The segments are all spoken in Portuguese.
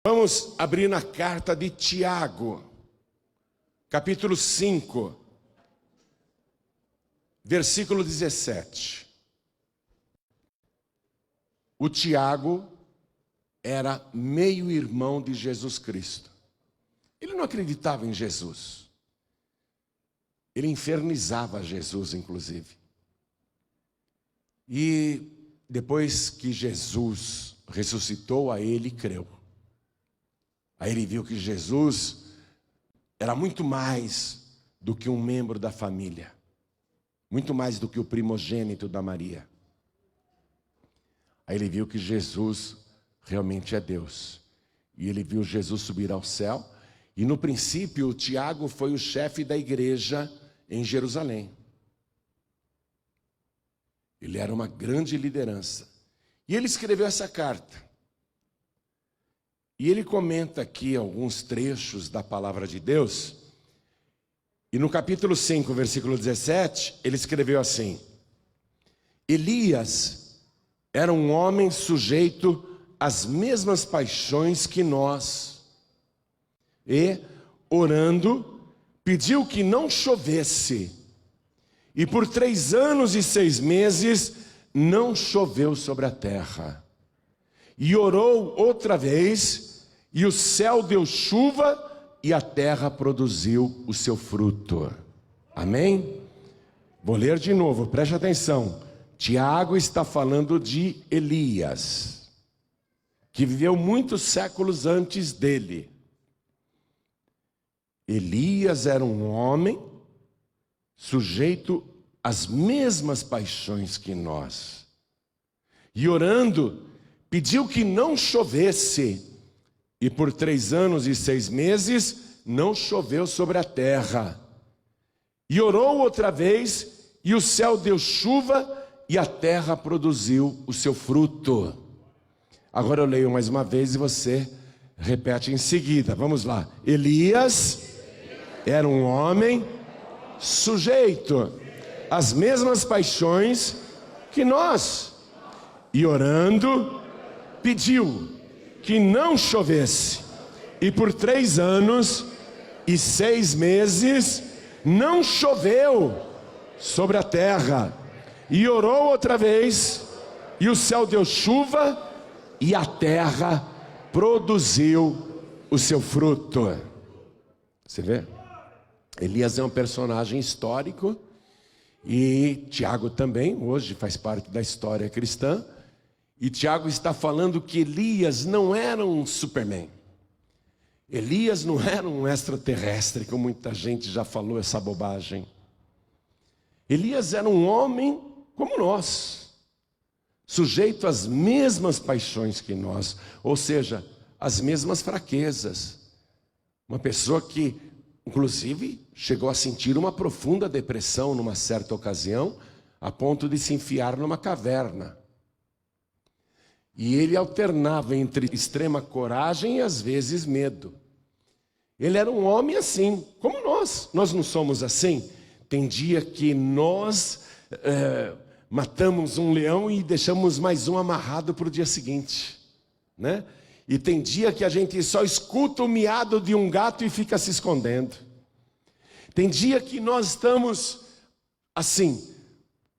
Vamos abrir na carta de Tiago, capítulo 5, versículo 17. O Tiago era meio-irmão de Jesus Cristo. Ele não acreditava em Jesus. Ele infernizava Jesus, inclusive. E depois que Jesus ressuscitou, a ele creu. Aí ele viu que Jesus era muito mais do que um membro da família, muito mais do que o primogênito da Maria. Aí ele viu que Jesus realmente é Deus. E ele viu Jesus subir ao céu. E no princípio, o Tiago foi o chefe da igreja em Jerusalém. Ele era uma grande liderança. E ele escreveu essa carta. E ele comenta aqui alguns trechos da palavra de Deus. E no capítulo 5, versículo 17, ele escreveu assim: Elias era um homem sujeito às mesmas paixões que nós. E, orando, pediu que não chovesse. E por 3 anos e 6 meses não choveu sobre a terra. E orou outra vez, e o céu deu chuva, e a terra produziu o seu fruto. Amém? Vou ler de novo, preste atenção. Tiago está falando de Elias, que viveu muitos séculos antes dele. Elias era um homem sujeito às mesmas paixões que nós. E orando, pediu que não chovesse, e por 3 anos e 6 meses não choveu sobre a terra. E orou outra vez, e o céu deu chuva, e a terra produziu o seu fruto. Agora eu leio mais uma vez e você repete em seguida. Vamos lá. Elias era um homem sujeito às mesmas paixões que nós. E orando, pediu que não chovesse. E por 3 anos e 6 meses não choveu sobre a terra. E orou outra vez, e o céu deu chuva, e a terra produziu o seu fruto. Você vê? Elias é um personagem histórico, e Tiago também, hoje faz parte da história cristã. E Tiago está falando que Elias não era um Superman. Elias não era um extraterrestre, como muita gente já falou essa bobagem. Elias era um homem como nós, sujeito às mesmas paixões que nós, ou seja, às mesmas fraquezas. Uma pessoa que, inclusive, chegou a sentir uma profunda depressão numa certa ocasião, a ponto de se enfiar numa caverna. E ele alternava entre extrema coragem e às vezes medo. Ele era um homem assim, como nós. Nós não somos assim? Tem dia que nós matamos um leão e deixamos mais um amarrado para o dia seguinte, né? E tem dia que a gente só escuta o miado de um gato e fica se escondendo. Tem dia que nós estamos assim,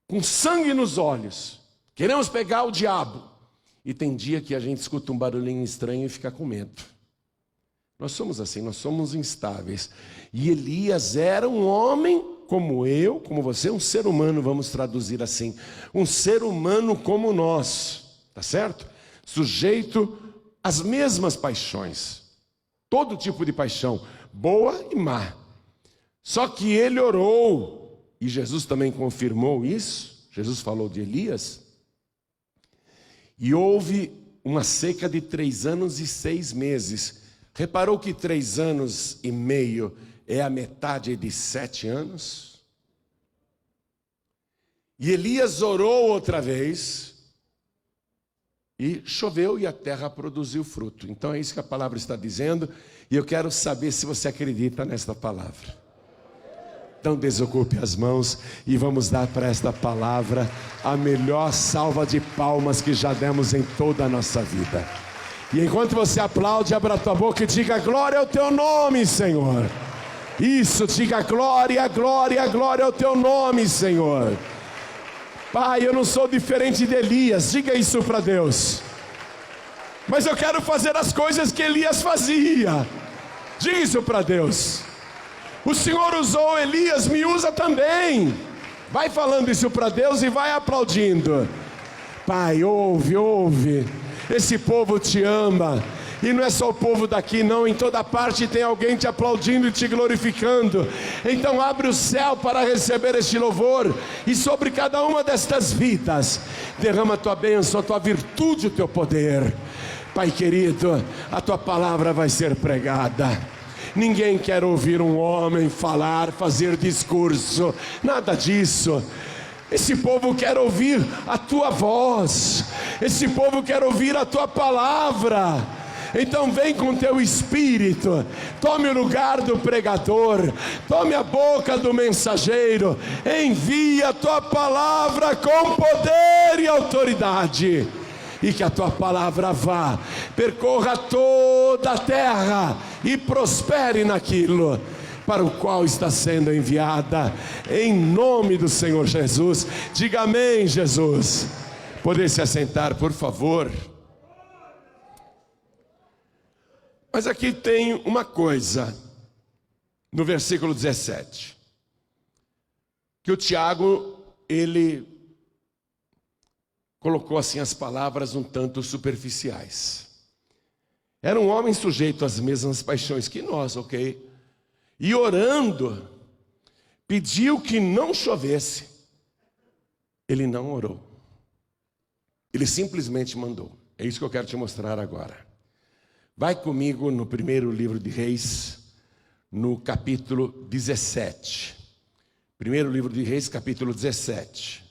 com sangue nos olhos, queremos pegar o diabo. E tem dia que a gente escuta um barulhinho estranho e fica com medo. Nós somos assim, nós somos instáveis. E Elias era um homem como eu, como você, um ser humano, vamos traduzir assim. Um ser humano como nós, tá certo? Sujeito às mesmas paixões. Todo tipo de paixão, boa e má. Só que ele orou, e Jesus também confirmou isso. Jesus falou de Elias. E houve uma seca de 3 anos e 6 meses. Reparou que 3 anos e meio é a metade de 7 anos? E Elias orou outra vez, e choveu e a terra produziu fruto. Então é isso que a palavra está dizendo, e eu quero saber se você acredita nesta palavra. Então desocupe as mãos e vamos dar para esta palavra a melhor salva de palmas que já demos em toda a nossa vida. E enquanto você aplaude, abra a tua boca e diga: glória ao teu nome, Senhor. Isso, diga: glória, glória, glória ao teu nome, Senhor. Pai, eu não sou diferente de Elias, diga isso para Deus. Mas eu quero fazer as coisas que Elias fazia. Diga isso para Deus. O Senhor usou Elias, me usa também. Vai falando isso para Deus e vai aplaudindo. Pai, ouve. Esse povo te ama. E não é só o povo daqui não, em toda parte tem alguém te aplaudindo e te glorificando. Então abre o céu para receber este louvor. E sobre cada uma destas vidas, derrama a tua bênção, a tua virtude, o teu poder. Pai querido, a tua palavra vai ser pregada. Ninguém quer ouvir um homem falar, fazer discurso, nada disso. Esse povo quer ouvir a tua voz. Esse povo quer ouvir a tua palavra. Então vem com teu espírito, tome o lugar do pregador, tome a boca do mensageiro, envia a tua palavra com poder e autoridade, e que a tua palavra vá, percorra toda a terra e prospere naquilo para o qual está sendo enviada, em nome do Senhor Jesus. Diga amém, Jesus. Poder se assentar, por favor. Mas aqui tem uma coisa, no versículo 17, que o Tiago, ele colocou assim as palavras um tanto superficiais. Era um homem sujeito às mesmas paixões que nós, ok? E orando, pediu que não chovesse. Ele não orou. Ele simplesmente mandou. É isso que eu quero te mostrar agora. Vai comigo no primeiro livro de Reis, no capítulo 17. Primeiro livro de Reis, capítulo 17.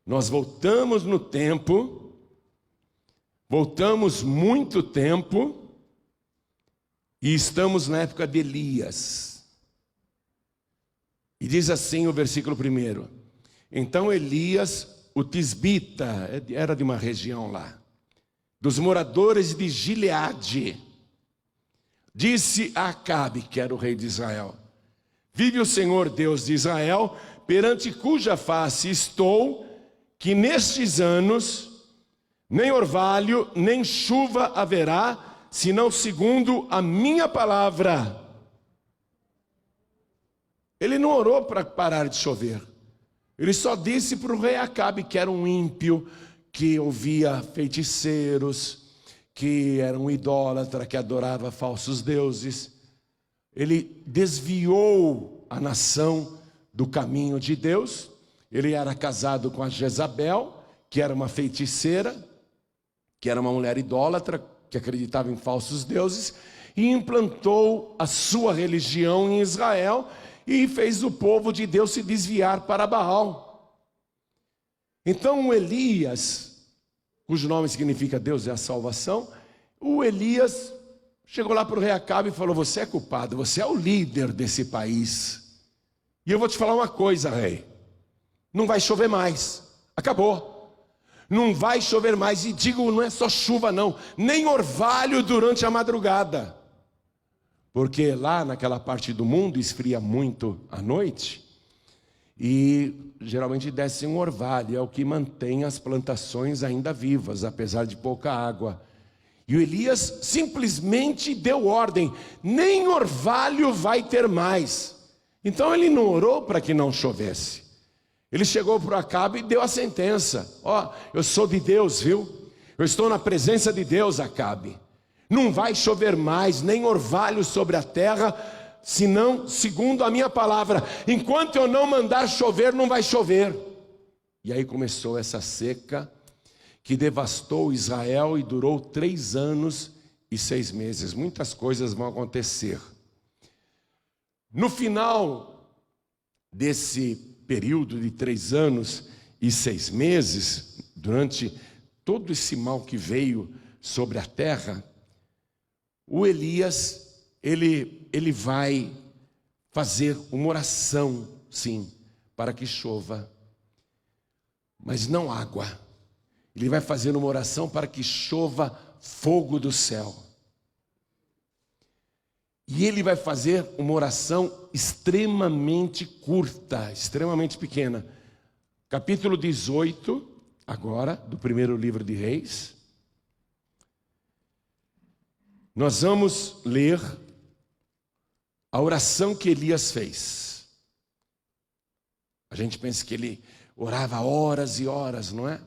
Nós voltamos no tempo, voltamos muito tempo, e estamos na época de Elias. E diz assim o versículo 1. Então Elias, o tisbita, era de uma região lá, dos moradores de Gileade, disse a Acabe, que era o rei de Israel: vive o Senhor Deus de Israel, perante cuja face estou, que nestes anos nem orvalho, nem chuva haverá, senão segundo a minha palavra. Ele não orou para parar de chover. Ele só disse para o rei Acabe, que era um ímpio, que ouvia feiticeiros, que era um idólatra, que adorava falsos deuses. Ele desviou a nação do caminho de Deus. Ele era casado com a Jezabel, que era uma feiticeira, que era uma mulher idólatra, que acreditava em falsos deuses, e implantou a sua religião em Israel, e fez o povo de Deus se desviar para Baal. Então Elias, cujo nome significa Deus é a salvação, o Elias chegou lá para o rei Acabe e falou: você é culpado, você é o líder desse país, e eu vou te falar uma coisa, rei, não vai chover mais, acabou, não vai chover mais. E digo, não é só chuva não, nem orvalho durante a madrugada, porque lá naquela parte do mundo esfria muito à noite, e geralmente desce um orvalho, é o que mantém as plantações ainda vivas, apesar de pouca água. E o Elias simplesmente deu ordem: nem orvalho vai ter mais. Então ele não orou para que não chovesse. Ele chegou para o Acabe e deu a sentença: ó, eu sou de Deus, viu? Eu estou na presença de Deus, Acabe. Não vai chover mais, nem orvalho sobre a terra, senão segundo a minha palavra. Enquanto eu não mandar chover, não vai chover. E aí começou essa seca que devastou Israel e durou 3 anos e 6 meses. Muitas coisas vão acontecer. No final desse período de 3 anos e 6 meses, durante todo esse mal que veio sobre a terra, o Elias, ele vai fazer uma oração, sim, para que chova, mas não água. Ele vai fazer uma oração para que chova fogo do céu. E ele vai fazer uma oração extremamente curta, extremamente pequena. Capítulo 18, agora, do primeiro livro de Reis. Nós vamos ler a oração que Elias fez. A gente pensa que ele orava horas e horas, não é?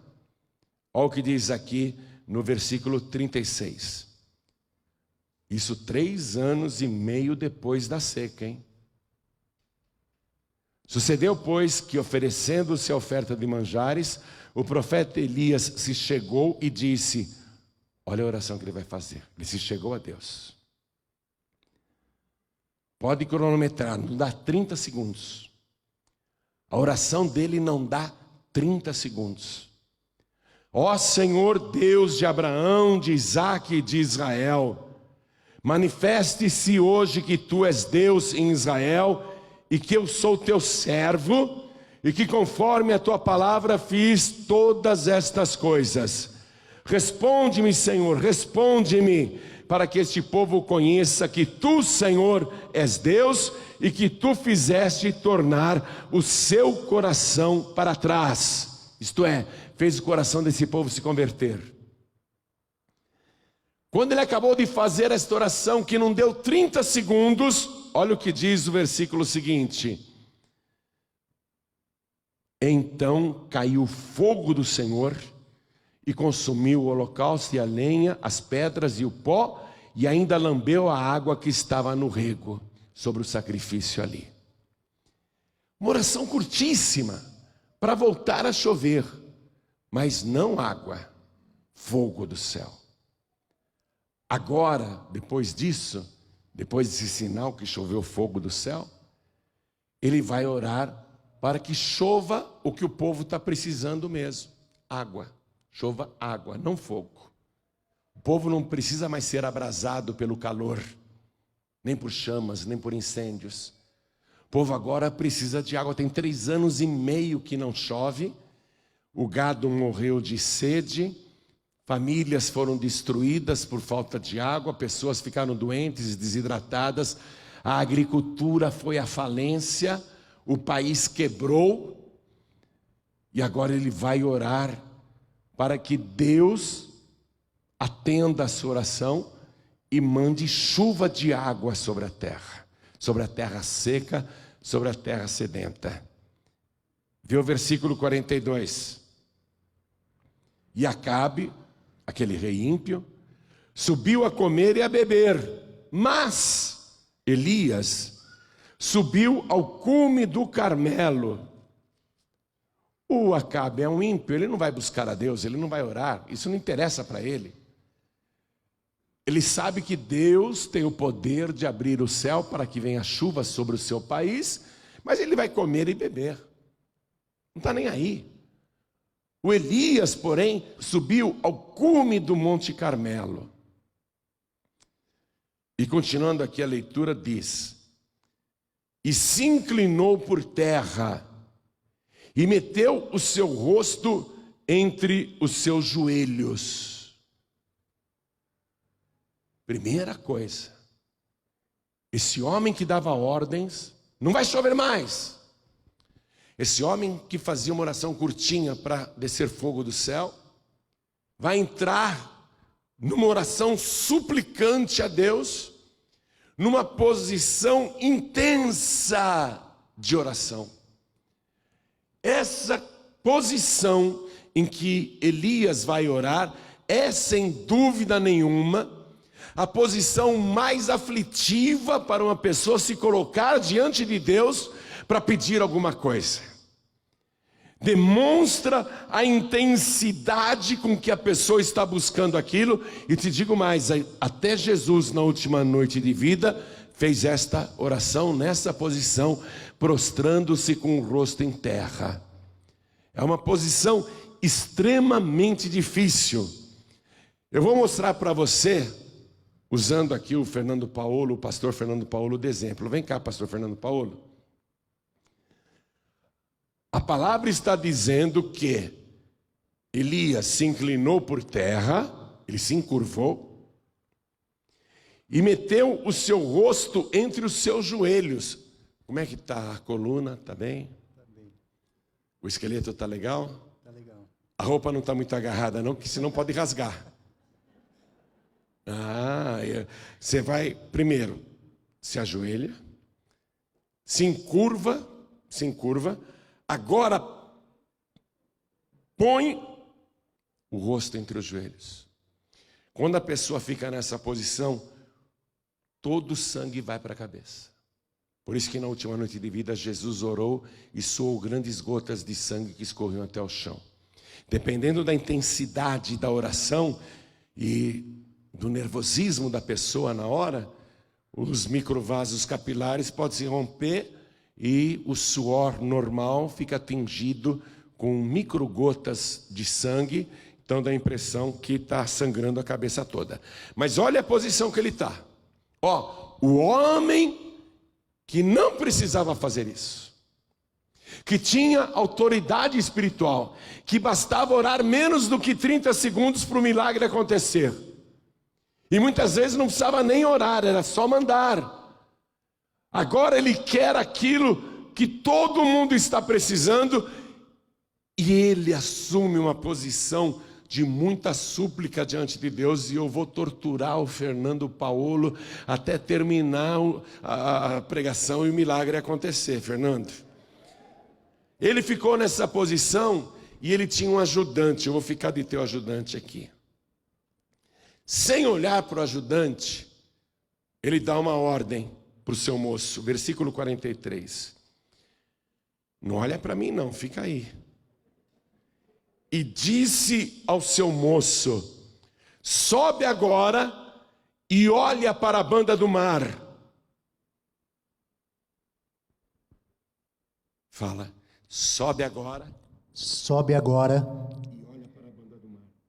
Olha o que diz aqui no versículo 36. Isso 3 anos e meio depois da seca, hein? Sucedeu, pois, que oferecendo-se a oferta de manjares, o profeta Elias se chegou e disse, olha a oração que ele vai fazer. Ele se chegou a Deus. Pode cronometrar, não dá 30 segundos. A oração dele não dá 30 segundos. Ó Senhor Deus de Abraão, de Isaque e de Israel, manifeste-se hoje que tu és Deus em Israel e que eu sou teu servo e que conforme a tua palavra fiz todas estas coisas. Responde-me, Senhor, responde-me, para que este povo conheça que tu, Senhor, és Deus e que tu fizeste tornar o seu coração para trás. Isto é, fez o coração desse povo se converter. Quando ele acabou de fazer esta oração, que não deu 30 segundos, olha o que diz o versículo seguinte. Então caiu o fogo do Senhor e consumiu o holocausto e a lenha, as pedras e o pó, e ainda lambeu a água que estava no rego, sobre o sacrifício ali. Uma oração curtíssima, para voltar a chover, mas não água, fogo do céu. Agora, depois disso, depois desse sinal que choveu fogo do céu, ele vai orar para que chova o que o povo está precisando mesmo, água. Chova água, não fogo. O povo não precisa mais ser abrasado pelo calor, nem por chamas, nem por incêndios. O povo agora precisa de água. Tem 3 anos e meio que não chove. O gado morreu de sede. Famílias foram destruídas por falta de água. Pessoas ficaram doentes, desidratadas. A agricultura foi à falência. O país quebrou. E agora ele vai orar para que Deus atenda a sua oração e mande chuva de água sobre a terra seca, sobre a terra sedenta. Vê o versículo 42. E Acabe, aquele rei ímpio, subiu a comer e a beber, mas Elias subiu ao cume do Carmelo. O Acabe é um ímpio, ele não vai buscar a Deus, ele não vai orar, isso não interessa para ele. Ele sabe que Deus tem o poder de abrir o céu para que venha chuva sobre o seu país, mas ele vai comer e beber. Não está nem aí. O Elias, porém, subiu ao cume do Monte Carmelo. E continuando aqui a leitura diz: e se inclinou por terra, e meteu o seu rosto entre os seus joelhos. Primeira coisa, esse homem que dava ordens, não vai chover mais. Esse homem que fazia uma oração curtinha para descer fogo do céu, vai entrar numa oração suplicante a Deus, numa posição intensa de oração. Essa posição em que Elias vai orar é, sem dúvida nenhuma, a posição mais aflitiva para uma pessoa se colocar diante de Deus para pedir alguma coisa. Demonstra a intensidade com que a pessoa está buscando aquilo. E te digo mais, até Jesus na última noite de vida fez esta oração nessa posição, prostrando-se com o rosto em terra. É uma posição extremamente difícil. Eu vou mostrar para você, usando aqui o Fernando Paulo, o pastor Fernando Paulo de exemplo. Vem cá, pastor Fernando Paulo. A palavra está dizendo que Elias se inclinou por terra Ele se encurvou e meteu o seu rosto entre os seus joelhos. Como é que está a coluna? Está bem? Tá bem. O esqueleto está legal? Tá legal. A roupa não está muito agarrada não, porque senão pode rasgar. Você vai, primeiro, se ajoelha, se encurva, agora põe o rosto entre os joelhos. Quando a pessoa fica nessa posição, todo o sangue vai para a cabeça. Por isso que na última noite de vida, Jesus orou e soou grandes gotas de sangue que escorriam até o chão. Dependendo da intensidade da oração e do nervosismo da pessoa na hora, os microvasos capilares podem se romper e o suor normal fica tingido com microgotas de sangue, então dá a impressão que está sangrando a cabeça toda. Mas olha a posição que ele está. O homem que não precisava fazer isso, que tinha autoridade espiritual, que bastava orar menos do que 30 segundos para o milagre acontecer. E muitas vezes não precisava nem orar, era só mandar. Agora ele quer aquilo que todo mundo está precisando e ele assume uma posição de muita súplica diante de Deus. E eu vou torturar o Fernando Paulo até terminar a pregação e o milagre acontecer, Fernando. Ele ficou nessa posição e ele tinha um ajudante. Eu vou ficar de teu ajudante aqui. Sem olhar para o ajudante, ele dá uma ordem para o seu moço. Versículo 43. Não olha para mim não, fica aí. E disse ao seu moço: sobe agora e olha para a banda do mar. Fala, sobe agora. Sobe agora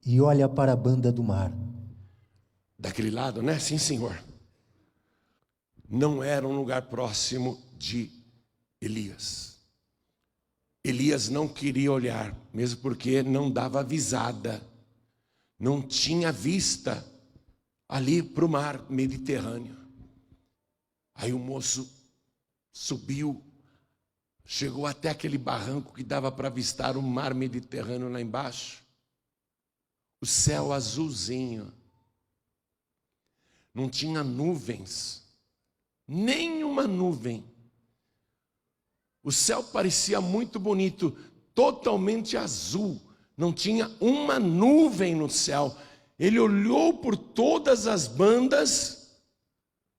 e olha para a banda do mar. Daquele lado, né? Sim, senhor. Não era um lugar próximo de Elias. Elias não queria olhar, mesmo porque não dava visada. Não tinha vista ali para o mar Mediterrâneo. Aí o moço subiu, chegou até aquele barranco que dava para avistar o mar Mediterrâneo lá embaixo. O céu azulzinho. Não tinha nuvens, nenhuma nuvem. O céu parecia muito bonito, totalmente azul. Não tinha uma nuvem no céu. Ele olhou por todas as bandas,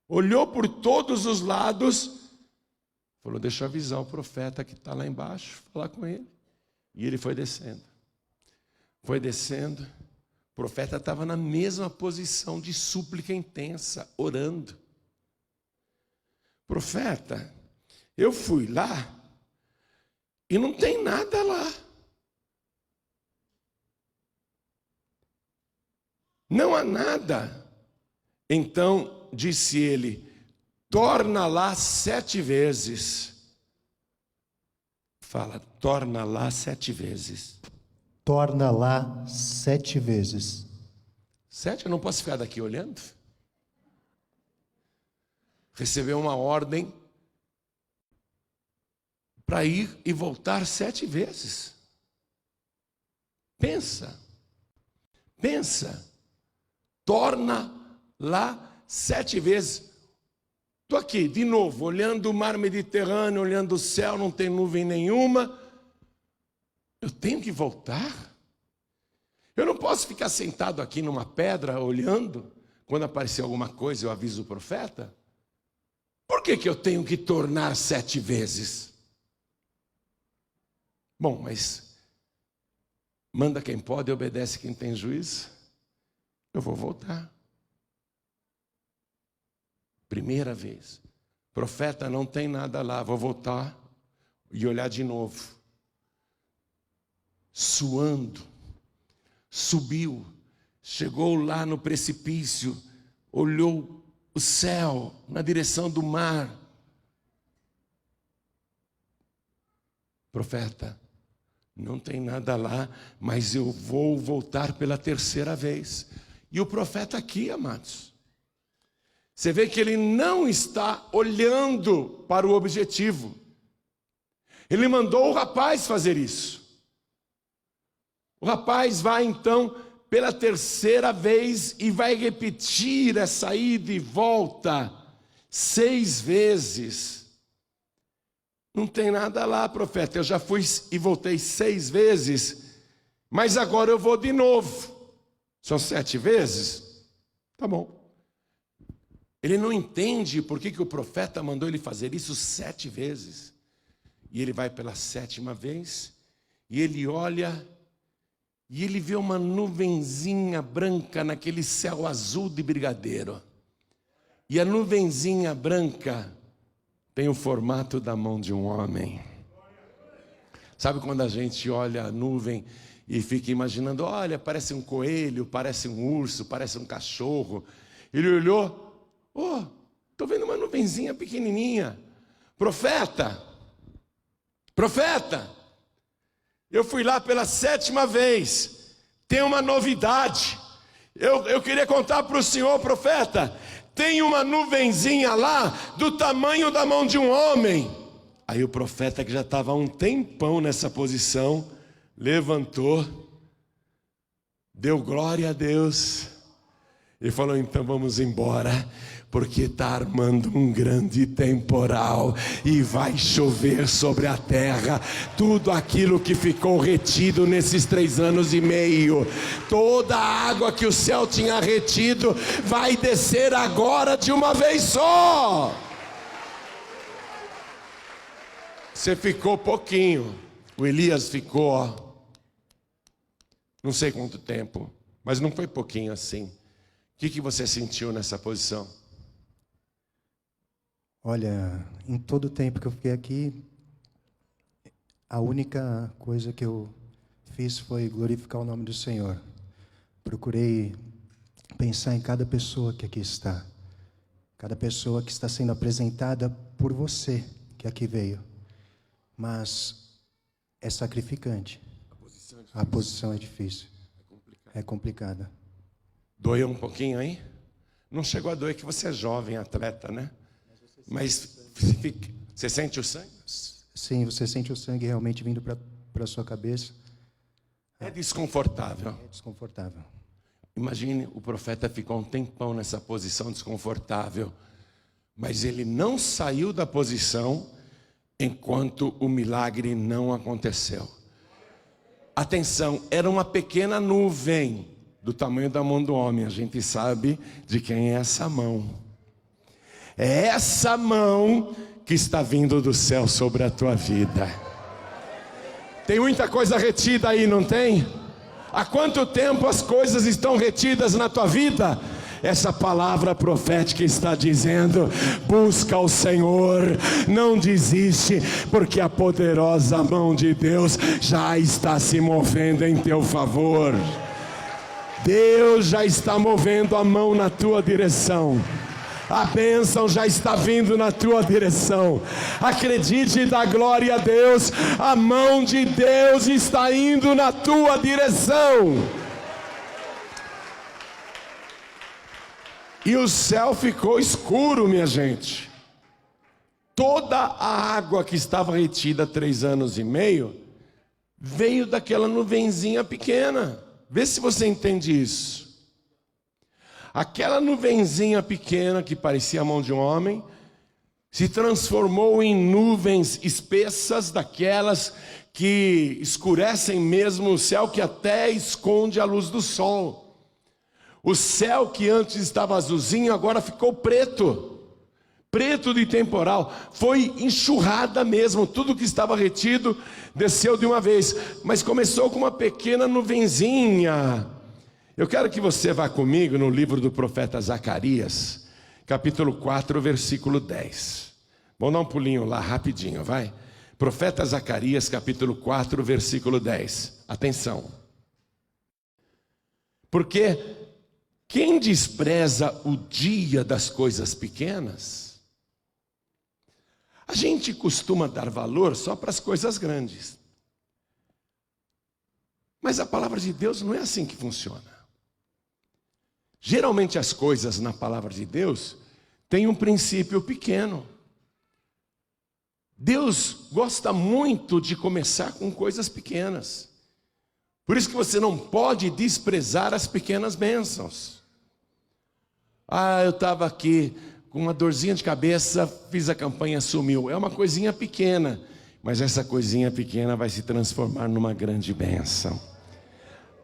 olhou por todos os lados, falou: deixa eu avisar o profeta que está lá embaixo, falar com ele. E ele foi descendo. Foi descendo. O profeta estava na mesma posição de súplica intensa, orando. Profeta, eu fui lá e não tem nada lá. Não há nada. Então disse ele: torna lá 7 vezes. Fala, torna lá 7 vezes. Torna lá 7 vezes. 7? Eu não posso ficar daqui olhando? Recebeu uma ordem para ir e voltar 7 vezes. Pensa. Torna lá 7 vezes. Estou aqui, de novo, olhando o mar Mediterrâneo, olhando o céu, não tem nuvem nenhuma. Eu tenho que voltar? Eu não posso ficar sentado aqui numa pedra, olhando. Quando aparecer alguma coisa, eu aviso o profeta. Por que eu tenho que tornar 7 vezes? Bom, mas manda quem pode e obedece quem tem juízo. Eu vou voltar. Primeira vez. Profeta, não tem nada lá. Vou voltar e olhar de novo. Suando. Subiu. Chegou lá no precipício. Olhou o céu na direção do mar. Profeta, não tem nada lá, mas eu vou voltar pela 3ª vez. E o profeta aqui, amados, você vê que ele não está olhando para o objetivo. Ele mandou o rapaz fazer isso. O rapaz vai então pela terceira vez e vai repetir essa ida e volta 6 vezes. Não tem nada lá, profeta, eu já fui e voltei 6 vezes, mas agora eu vou de novo. São 7 vezes? Tá bom. Ele não entende por que o profeta mandou ele fazer isso 7 vezes. E ele vai pela 7ª vez, e ele olha, e ele vê uma nuvenzinha branca naquele céu azul de brigadeiro. E a nuvenzinha branca tem o formato da mão de um homem. Sabe quando a gente olha a nuvem e fica imaginando, olha, parece um coelho, parece um urso, parece um cachorro. Ele olhou, estou vendo uma nuvenzinha pequenininha. Profeta, eu fui lá pela 7ª vez, tem uma novidade. Eu queria contar para o senhor, profeta, tem uma nuvenzinha lá do tamanho da mão de um homem. Aí o profeta, que já estava há um tempão nessa posição, levantou, deu glória a Deus e falou, então vamos embora, porque está armando um grande temporal e vai chover sobre a terra tudo aquilo que ficou retido nesses 3 anos e meio. Toda a água que o céu tinha retido vai descer agora de uma vez só. Você ficou pouquinho, o Elias ficou, não sei quanto tempo, mas não foi pouquinho assim. O que você sentiu nessa posição? Olha, em todo o tempo que eu fiquei aqui, a única coisa que eu fiz foi glorificar o nome do Senhor. Procurei pensar em cada pessoa que aqui está. Cada pessoa que está sendo apresentada por você, que aqui veio. Mas é sacrificante. A posição é difícil. É complicada. Doeu um pouquinho aí? Não chegou a doer, que você é jovem, atleta, né? Mas você sente o sangue? Sim, você sente o sangue realmente vindo para a sua cabeça. É desconfortável. É desconfortável. Imagine, o profeta ficou um tempão nessa posição desconfortável, mas ele não saiu da posição enquanto o milagre não aconteceu. Atenção, era uma pequena nuvem do tamanho da mão do homem. A gente sabe de quem é essa mão. É essa mão que está vindo do céu sobre a tua vida. Tem muita coisa retida aí, não tem? Há quanto tempo as coisas estão retidas na tua vida? Essa palavra profética está dizendo, busca o Senhor, não desiste, porque a poderosa mão de Deus já está se movendo em teu favor. Deus já está movendo a mão na tua direção. A bênção já está vindo na tua direção. Acredite e dá glória a Deus. A mão de Deus está indo na tua direção. E o céu ficou escuro, minha gente. Toda a água que estava retida há 3 anos e meio veio daquela nuvenzinha pequena. Vê se você entende isso. Aquela nuvenzinha pequena que parecia a mão de um homem se transformou em nuvens espessas, daquelas que escurecem mesmo o céu, que até esconde a luz do sol. O céu que antes estava azulzinho agora ficou preto, preto de temporal. Foi enxurrada mesmo, tudo que estava retido desceu de uma vez, mas começou com uma pequena nuvenzinha. Eu quero que você vá comigo no livro do profeta Zacarias, capítulo 4, versículo 10. Vamos dar um pulinho lá rapidinho, vai. Profeta Zacarias, capítulo 4, versículo 10. Atenção. Porque quem despreza o dia das coisas pequenas, a gente costuma dar valor só para as coisas grandes. Mas a palavra de Deus não é assim que funciona. Geralmente as coisas na palavra de Deus têm um princípio pequeno. Deus gosta muito de começar com coisas pequenas. Por isso que você não pode desprezar as pequenas bênçãos. Eu estava aqui com uma dorzinha de cabeça, fiz a campanha, sumiu. É uma coisinha pequena, mas essa coisinha pequena vai se transformar numa grande bênção.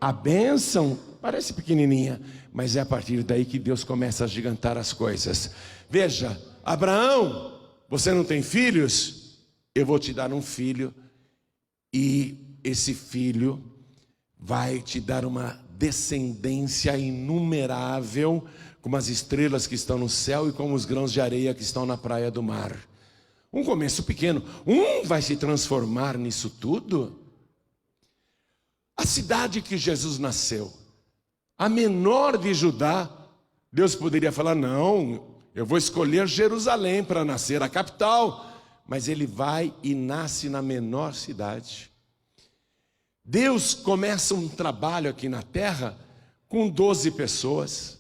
A bênção parece pequenininha, mas é a partir daí que Deus começa a agigantar as coisas. Veja, Abraão, você não tem filhos? Eu vou te dar um filho, e esse filho vai te dar uma descendência inumerável, como as estrelas que estão no céu e como os grãos de areia que estão na praia do mar. Um começo pequeno, vai se transformar nisso tudo? A cidade que Jesus nasceu, a menor de Judá, Deus poderia falar, não, eu vou escolher Jerusalém para nascer, a capital. Mas ele vai e nasce na menor cidade. Deus começa um trabalho aqui na terra com 12 pessoas.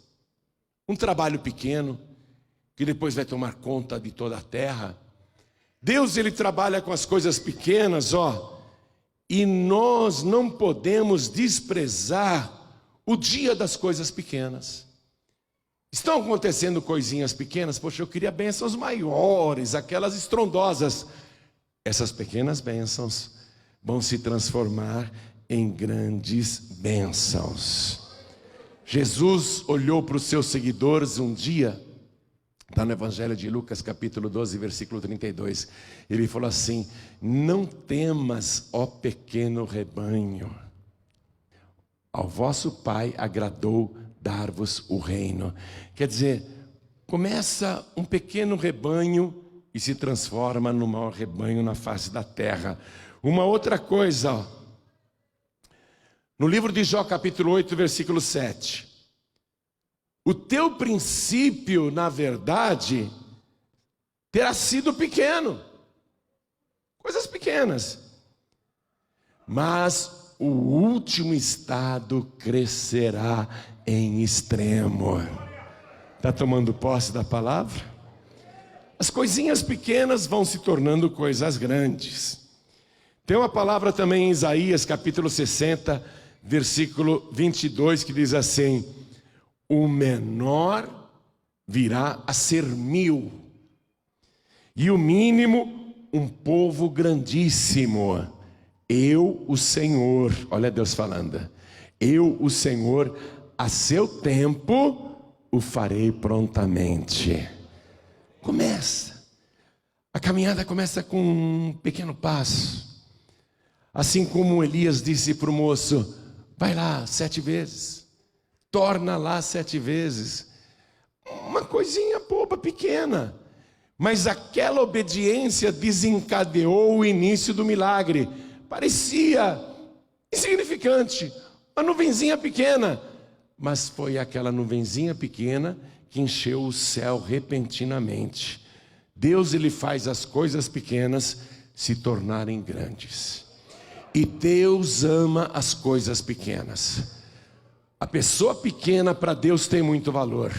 Um trabalho pequeno, que depois vai tomar conta de toda a terra. Deus, ele trabalha com as coisas pequenas, e nós não podemos desprezar o dia das coisas pequenas. Estão acontecendo coisinhas pequenas, poxa, eu queria bênçãos maiores, aquelas estrondosas. Essas pequenas bênçãos vão se transformar em grandes bênçãos. Jesus olhou para os seus seguidores um dia, está no Evangelho de Lucas, capítulo 12, versículo 32. Ele falou assim: não temas, ó pequeno rebanho, ao vosso Pai agradou dar-vos o reino. Quer dizer, começa um pequeno rebanho e se transforma no maior rebanho na face da terra. Uma outra coisa, no livro de Jó, capítulo 8, versículo 7. O teu princípio, na verdade, terá sido pequeno. Coisas pequenas. Mas o último estado crescerá em extremo. Está tomando posse da palavra? As coisinhas pequenas vão se tornando coisas grandes. Tem uma palavra também em Isaías, capítulo 60, versículo 22, que diz assim: o menor virá a ser 1000, e o mínimo um povo grandíssimo. Eu, o Senhor, olha Deus falando, eu, o Senhor, a seu tempo o farei prontamente. Começa, a caminhada começa com um pequeno passo. Assim como Elias disse para o moço: vai lá 7 vezes, torna lá 7 vezes. Uma coisinha boba, pequena, mas aquela obediência desencadeou o início do milagre. Parecia insignificante, uma nuvenzinha pequena, mas foi aquela nuvenzinha pequena que encheu o céu repentinamente. Deus, ele faz as coisas pequenas se tornarem grandes. E Deus ama as coisas pequenas. A pessoa pequena para Deus tem muito valor.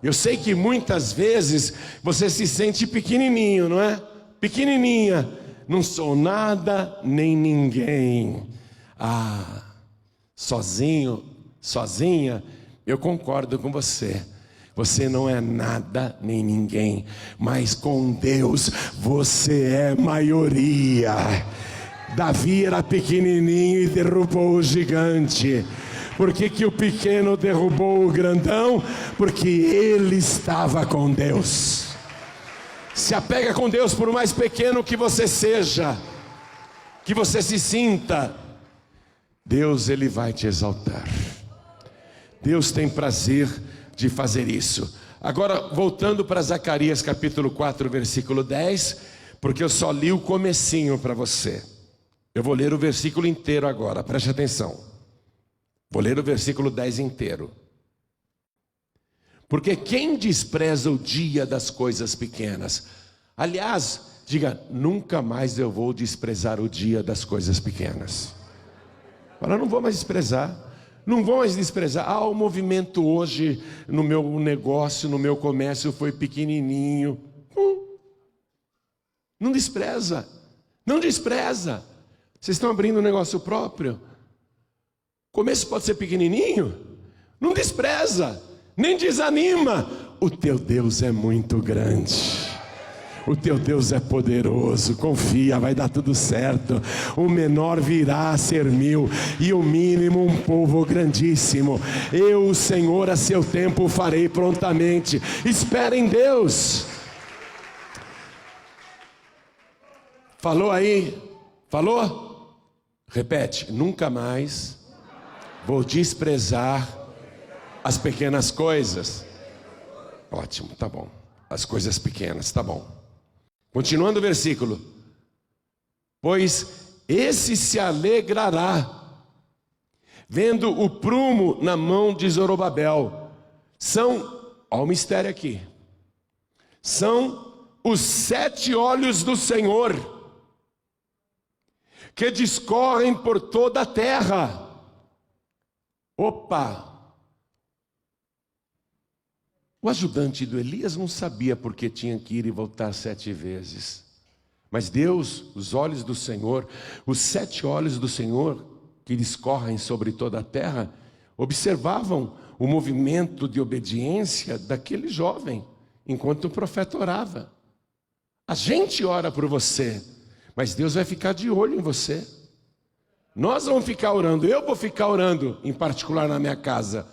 Eu sei que muitas vezes você se sente pequenininho, não é? Pequenininha. Não sou nada nem ninguém. Sozinho, sozinha, eu concordo com você. Você não é nada nem ninguém. Mas com Deus você é maioria. Davi era pequenininho e derrubou o gigante. Por que o pequeno derrubou o grandão? Porque ele estava com Deus. Se apega com Deus, por mais pequeno que você seja, que você se sinta, Deus, ele vai te exaltar. Deus tem prazer de fazer isso. Agora, voltando para Zacarias capítulo 4, versículo 10, porque eu só li o comecinho para você. Eu vou ler o versículo inteiro agora, preste atenção. Vou ler o versículo 10 inteiro. Porque quem despreza o dia das coisas pequenas? Aliás, diga, nunca mais eu vou desprezar o dia das coisas pequenas. Agora eu não vou mais desprezar. Não vão mais desprezar. O movimento hoje no meu negócio, no meu comércio foi pequenininho. Não despreza. Não despreza. Vocês estão abrindo um negócio próprio. O começo pode ser pequenininho. Não despreza. Nem desanima. O teu Deus é muito grande. O teu Deus é poderoso, confia, vai dar tudo certo. O menor virá a ser 1000 e o mínimo um povo grandíssimo. Eu, o Senhor, a seu tempo farei prontamente. Espera em Deus. Falou aí? Falou? Repete, nunca mais vou desprezar as pequenas coisas. Ótimo, tá bom. As coisas pequenas, tá bom. Continuando o versículo. Pois esse se alegrará, vendo o prumo na mão de Zorobabel. Olha o mistério aqui. São os 7 olhos do Senhor, que discorrem por toda a terra. Opa! O ajudante do Elias não sabia porque tinha que ir e voltar 7 vezes. Mas Deus, os olhos do Senhor, os 7 olhos do Senhor que discorrem sobre toda a terra, observavam o movimento de obediência daquele jovem, enquanto o profeta orava. A gente ora por você, mas Deus vai ficar de olho em você. Nós vamos ficar orando, eu vou ficar orando, em particular na minha casa,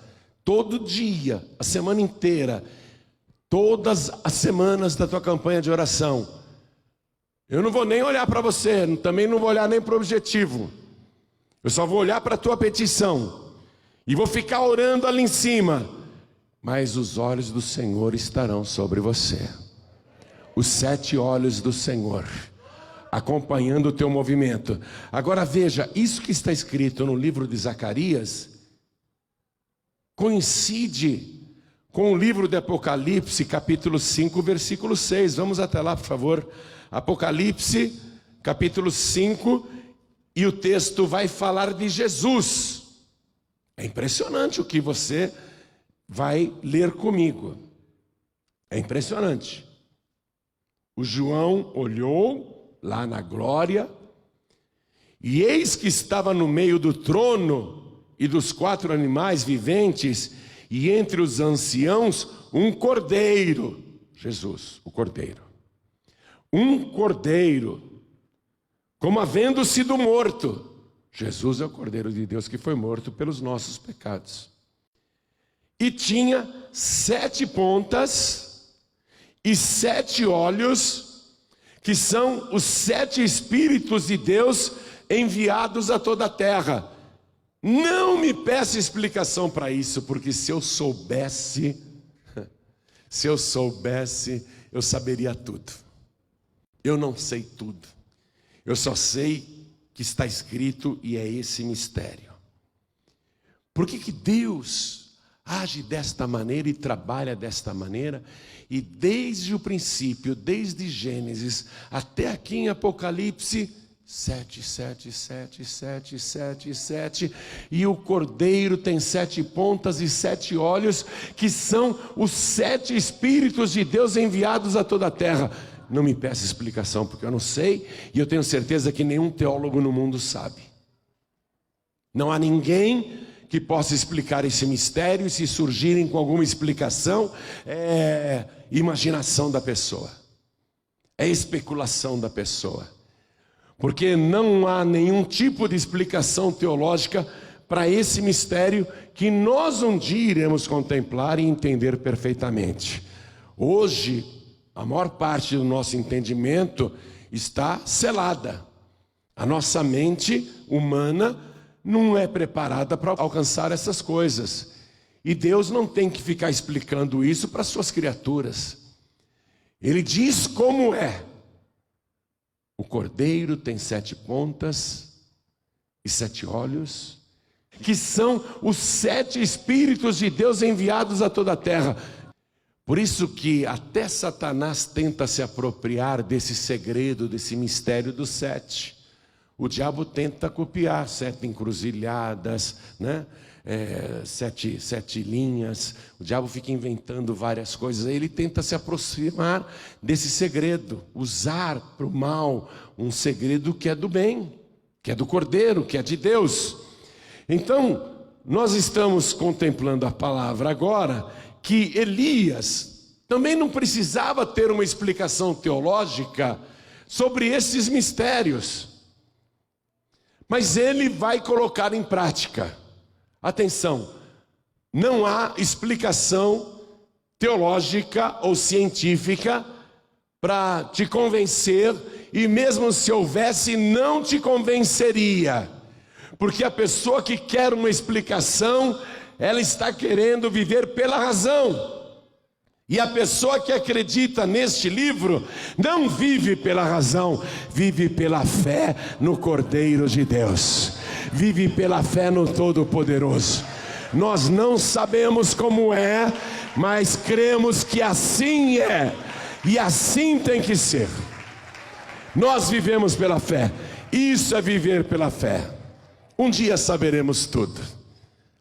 todo dia, a semana inteira, todas as semanas da tua campanha de oração. Eu não vou nem olhar para você, também não vou olhar nem para o objetivo. Eu só vou olhar para a tua petição. E vou ficar orando ali em cima. Mas os olhos do Senhor estarão sobre você. Os 7 olhos do Senhor, acompanhando o teu movimento. Agora veja, isso que está escrito no livro de Zacarias coincide com o livro de Apocalipse, capítulo 5, versículo 6. Vamos até lá, por favor. Apocalipse, capítulo 5, e o texto vai falar de Jesus. É impressionante o que você vai ler comigo. É impressionante. O João olhou lá na glória, e eis que estava no meio do trono e dos 4 animais viventes, e entre os anciãos, um cordeiro. Jesus, o cordeiro. Um cordeiro, como havendo sido morto. Jesus é o cordeiro de Deus que foi morto pelos nossos pecados. E tinha 7 pontas e 7 olhos, que são os 7 Espíritos de Deus enviados a toda a terra. Não me peça explicação para isso, porque se eu soubesse, eu saberia tudo. Eu não sei tudo. Eu só sei que está escrito e é esse mistério. Por que Deus age desta maneira e trabalha desta maneira? E desde o princípio, desde Gênesis até aqui em Apocalipse, 7, 7, 7, 7, 7, 7, e o cordeiro tem 7 pontas e 7 olhos, que são os 7 Espíritos de Deus enviados a toda a terra. Não me peça explicação, porque eu não sei, e eu tenho certeza que nenhum teólogo no mundo sabe. Não há ninguém que possa explicar esse mistério, e se surgirem com alguma explicação, é imaginação da pessoa, é especulação da pessoa. Porque não há nenhum tipo de explicação teológica para esse mistério que nós um dia iremos contemplar e entender perfeitamente. Hoje, a maior parte do nosso entendimento está selada. A nossa mente humana não é preparada para alcançar essas coisas. E Deus não tem que ficar explicando isso para suas criaturas. Ele diz como é. O cordeiro tem 7 pontas e 7 olhos, que são os 7 Espíritos de Deus enviados a toda a terra. Por isso que até Satanás tenta se apropriar desse segredo, desse mistério dos 7. O diabo tenta copiar 7 encruzilhadas, né? 7 linhas. O diabo fica inventando várias coisas. Aí ele tenta se aproximar desse segredo, usar para o mal um segredo que é do bem, que é do Cordeiro, que é de Deus. Então, nós estamos contemplando a palavra agora, que Elias também não precisava ter uma explicação teológica sobre esses mistérios. Mas ele vai colocar em prática. Atenção, não há explicação teológica ou científica para te convencer, e mesmo se houvesse, não te convenceria. Porque a pessoa que quer uma explicação, ela está querendo viver pela razão. E a pessoa que acredita neste livro não vive pela razão, vive pela fé no Cordeiro de Deus, vive pela fé no Todo-Poderoso. Nós não sabemos como é, mas cremos que assim é, e assim tem que ser. Nós vivemos pela fé, isso é viver pela fé. Um dia saberemos tudo,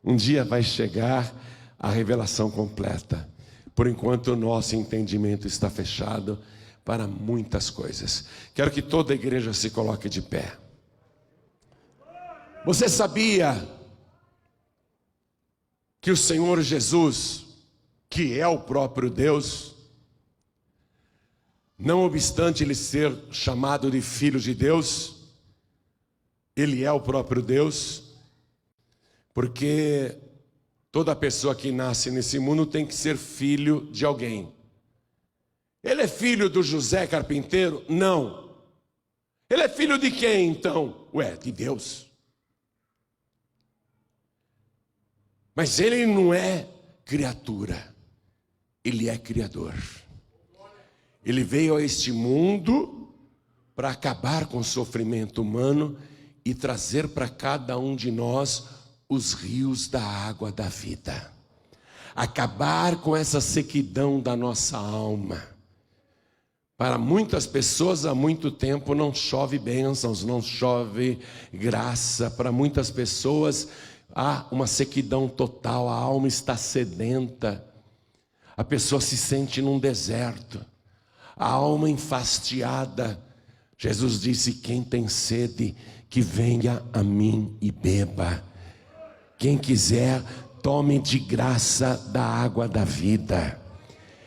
um dia vai chegar a revelação completa. Por enquanto o nosso entendimento está fechado para muitas coisas. Quero que toda a igreja se coloque de pé. Você sabia que o Senhor Jesus, que é o próprio Deus, não obstante ele ser chamado de Filho de Deus, ele é o próprio Deus? Porque toda pessoa que nasce nesse mundo tem que ser filho de alguém. Ele é filho do José carpinteiro? Não. Ele é filho de quem então? De Deus. Mas ele não é criatura, ele é criador. Ele veio a este mundo para acabar com o sofrimento humano e trazer para cada um de nós os rios da água da vida, acabar com essa sequidão da nossa alma. Para muitas pessoas há muito tempo não chove bênçãos, não chove graça. Para muitas pessoas há uma sequidão total, a alma está sedenta, a pessoa se sente num deserto, a alma enfastiada. Jesus disse: quem tem sede, que venha a mim e beba. Quem quiser, tome de graça da água da vida.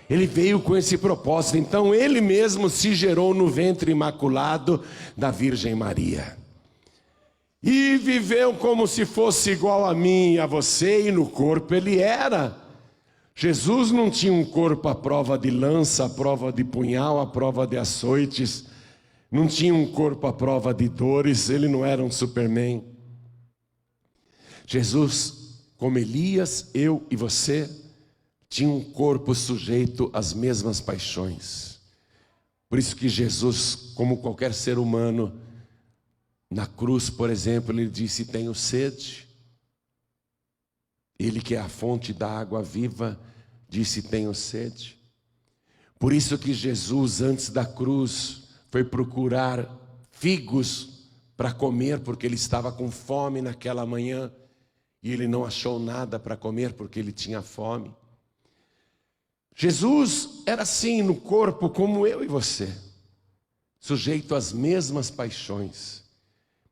Ele veio com esse propósito. Então ele mesmo se gerou no ventre imaculado da Virgem Maria. E viveu como se fosse igual a mim e a você, e no corpo ele era. Jesus não tinha um corpo à prova de lança, à prova de punhal, à prova de açoites. Não tinha um corpo à prova de dores, ele não era um Superman. Jesus, como Elias, eu e você, tinha um corpo sujeito às mesmas paixões. Por isso que Jesus, como qualquer ser humano, na cruz, por exemplo, ele disse: tenho sede. Ele que é a fonte da água viva, disse: tenho sede. Por isso que Jesus, antes da cruz, foi procurar figos para comer, porque ele estava com fome naquela manhã, e ele não achou nada para comer, porque ele tinha fome. Jesus era assim no corpo, como eu e você, sujeito às mesmas paixões,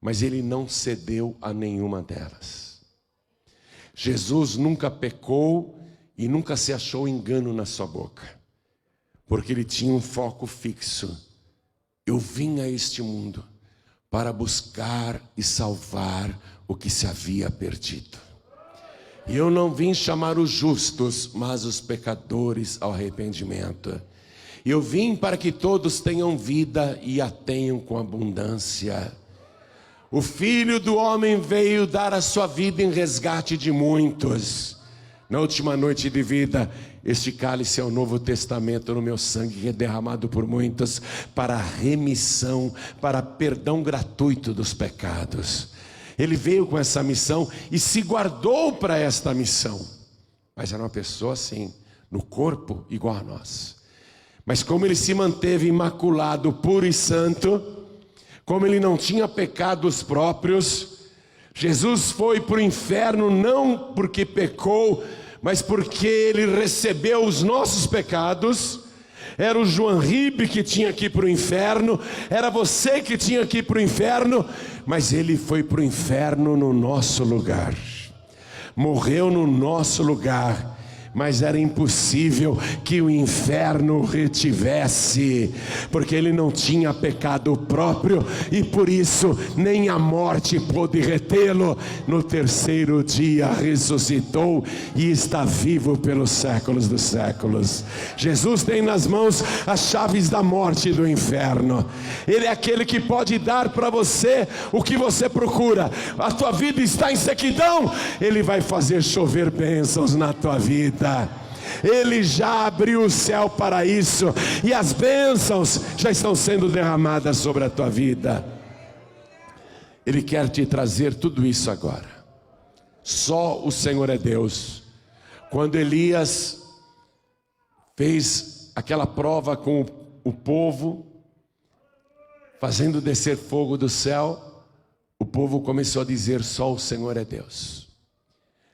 mas ele não cedeu a nenhuma delas. Jesus nunca pecou e nunca se achou engano na sua boca, porque ele tinha um foco fixo. Eu vim a este mundo para buscar e salvar o que se havia perdido. E eu não vim chamar os justos, mas os pecadores ao arrependimento. Eu vim para que todos tenham vida e a tenham com abundância. O Filho do Homem veio dar a sua vida em resgate de muitos. Na última noite de vida, este cálice é o Novo Testamento no meu sangue, que é derramado por muitos para a remissão, para perdão gratuito dos pecados. Ele veio com essa missão e se guardou para esta missão. Mas era uma pessoa assim, no corpo igual a nós. Mas como ele se manteve imaculado, puro e santo, como ele não tinha pecados próprios, Jesus foi para o inferno não porque pecou, mas porque ele recebeu os nossos pecados. Era o João Ribe que tinha que ir para o inferno, era você que tinha que ir para o inferno, mas ele foi para o inferno no nosso lugar, morreu no nosso lugar. Mas era impossível que o inferno o retivesse, porque ele não tinha pecado próprio, e por isso nem a morte pôde retê-lo. No terceiro dia ressuscitou e está vivo pelos séculos dos séculos. Jesus tem nas mãos as chaves da morte e do inferno. Ele é aquele que pode dar para você o que você procura. A tua vida está em sequidão, ele vai fazer chover bênçãos na tua vida. Ele já abriu o céu para isso, e as bênçãos já estão sendo derramadas sobre a tua vida. Ele quer te trazer tudo isso agora. Só o Senhor é Deus. Quando Elias fez aquela prova com o povo, fazendo descer fogo do céu, o povo começou a dizer: só o Senhor é Deus.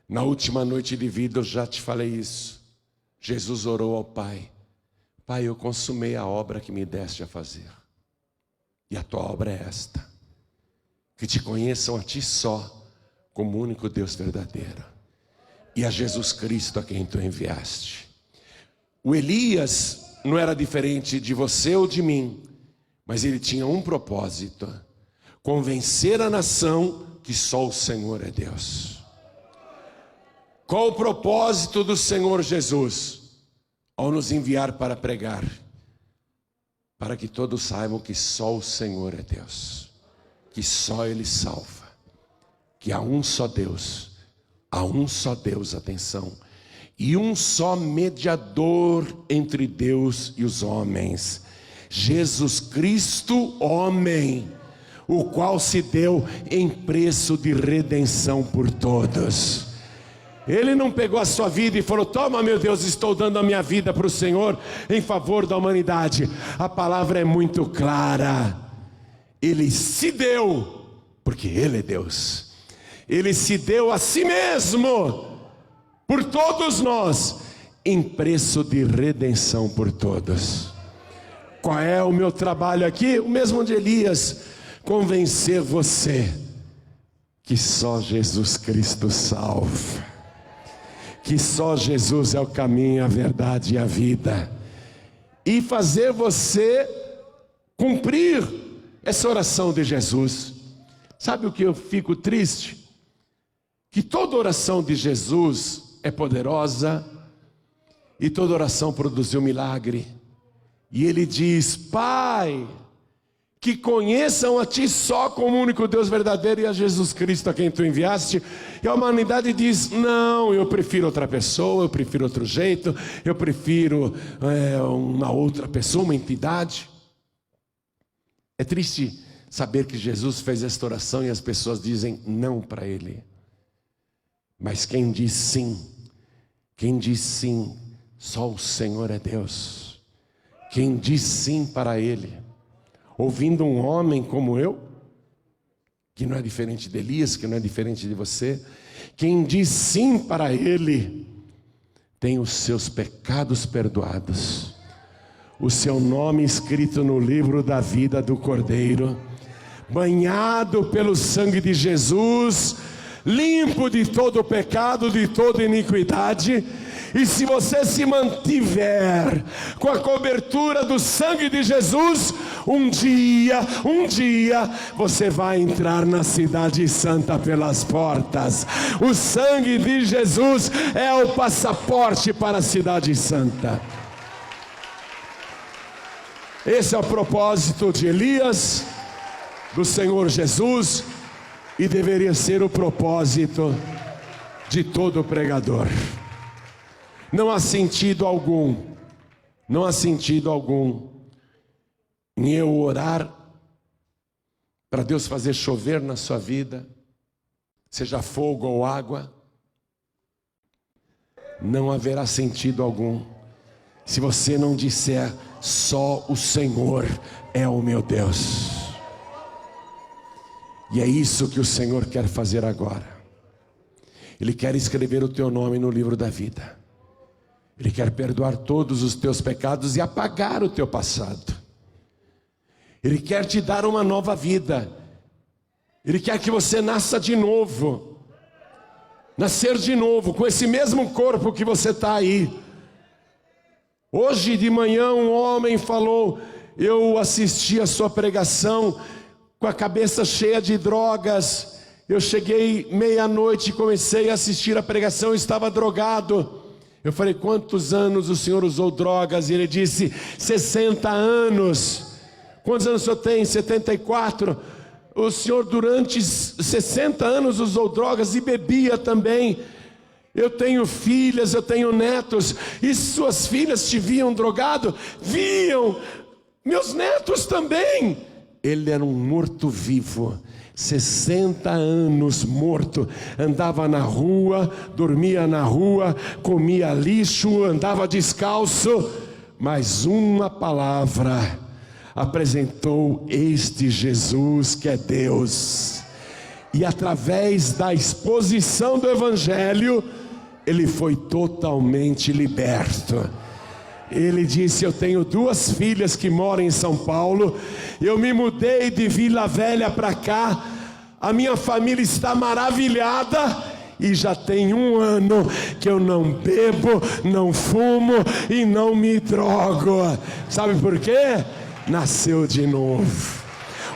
Na última noite de vida eu já te falei isso. Jesus orou ao Pai: Pai, eu consumei a obra que me deste a fazer, e a tua obra é esta, que te conheçam a ti só, como único Deus verdadeiro, e a Jesus Cristo a quem tu enviaste. O Elias não era diferente de você ou de mim, mas ele tinha um propósito: convencer a nação que só o Senhor é Deus. Qual o propósito do Senhor Jesus ao nos enviar para pregar? Para que todos saibam que só o Senhor é Deus, que só Ele salva, que há um só Deus, atenção, e um só mediador entre Deus e os homens, Jesus Cristo, homem, o qual se deu em preço de redenção por todos. Ele não pegou a sua vida e falou: toma, meu Deus, estou dando a minha vida para o Senhor em favor da humanidade. A palavra é muito clara. Ele se deu, porque Ele é Deus. Ele se deu a si mesmo por todos nós, em preço de redenção por todos. Qual é o meu trabalho aqui? O mesmo de Elias: convencer você que só Jesus Cristo salva, que só Jesus é o caminho, a verdade e a vida, e fazer você cumprir essa oração de Jesus. Sabe o que eu fico triste? Que toda oração de Jesus é poderosa, e toda oração produziu milagre, e ele diz: Pai, que conheçam a ti só como único Deus verdadeiro, e a Jesus Cristo a quem tu enviaste. E a humanidade diz: não, eu prefiro outra pessoa, eu prefiro outro jeito, eu prefiro uma outra pessoa, uma entidade. É triste saber que Jesus fez esta oração e as pessoas dizem não para Ele. Mas quem diz sim, só o Senhor é Deus. Quem diz sim para Ele, ouvindo um homem como eu, que não é diferente de Elias, que não é diferente de você, quem diz sim para Ele, tem os seus pecados perdoados, o seu nome escrito no livro da vida do Cordeiro, banhado pelo sangue de Jesus, limpo de todo pecado, de toda iniquidade. E se você se mantiver com a cobertura do sangue de Jesus, um dia, você vai entrar na cidade santa pelas portas. O sangue de Jesus é o passaporte para a cidade santa. Esse é o propósito de Elias, do Senhor Jesus, e deveria ser o propósito de todo pregador. Não há sentido algum em eu orar para Deus fazer chover na sua vida, seja fogo ou água. Não haverá sentido algum se você não disser: só o Senhor é o meu Deus. E é isso que o Senhor quer fazer agora. Ele quer escrever o teu nome no livro da vida. Ele quer perdoar todos os teus pecados e apagar o teu passado. Ele quer te dar uma nova vida. Ele quer que você nasça de novo. Nascer de novo, com esse mesmo corpo que você está aí. Hoje de manhã um homem falou, eu assisti a sua pregação com a cabeça cheia de drogas. Eu cheguei meia-noite e comecei a assistir a pregação, eu estava drogado. Eu falei, quantos anos o senhor usou drogas? E ele disse, 60 anos. Quantos anos o senhor tem? 74. O senhor durante 60 anos usou drogas e bebia também. Eu tenho filhas, eu tenho netos. E suas filhas te viam drogado? Viam. Meus netos também. Ele era um morto-vivo. 60 anos morto, andava na rua, dormia na rua, comia lixo, andava descalço, mas uma palavra apresentou este Jesus que é Deus, e através da exposição do Evangelho, ele foi totalmente liberto. Ele disse, eu tenho 2 filhas que moram em São Paulo, eu me mudei de Vila Velha para cá, a minha família está maravilhada, e já tem 1 ano que eu não bebo, não fumo e não me drogo. Sabe por quê? Nasceu de novo.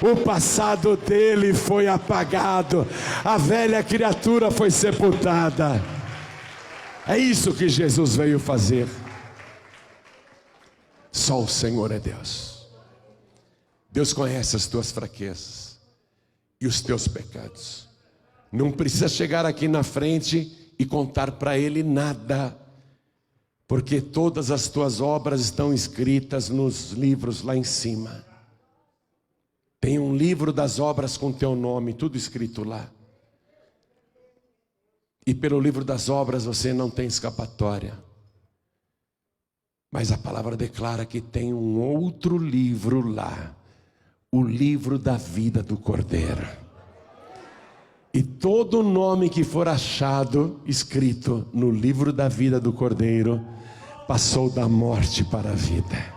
O passado dele foi apagado, a velha criatura foi sepultada. É isso que Jesus veio fazer. Só o Senhor é Deus. Deus conhece as tuas fraquezas e os teus pecados. Não precisa chegar aqui na frente e contar para Ele nada, porque todas as tuas obras estão escritas nos livros lá em cima. Tem um livro das obras com teu nome, tudo escrito lá. E pelo livro das obras você não tem escapatória. Mas a palavra declara que tem um outro livro lá, o livro da vida do Cordeiro. E todo nome que for achado, escrito no livro da vida do Cordeiro, passou da morte para a vida.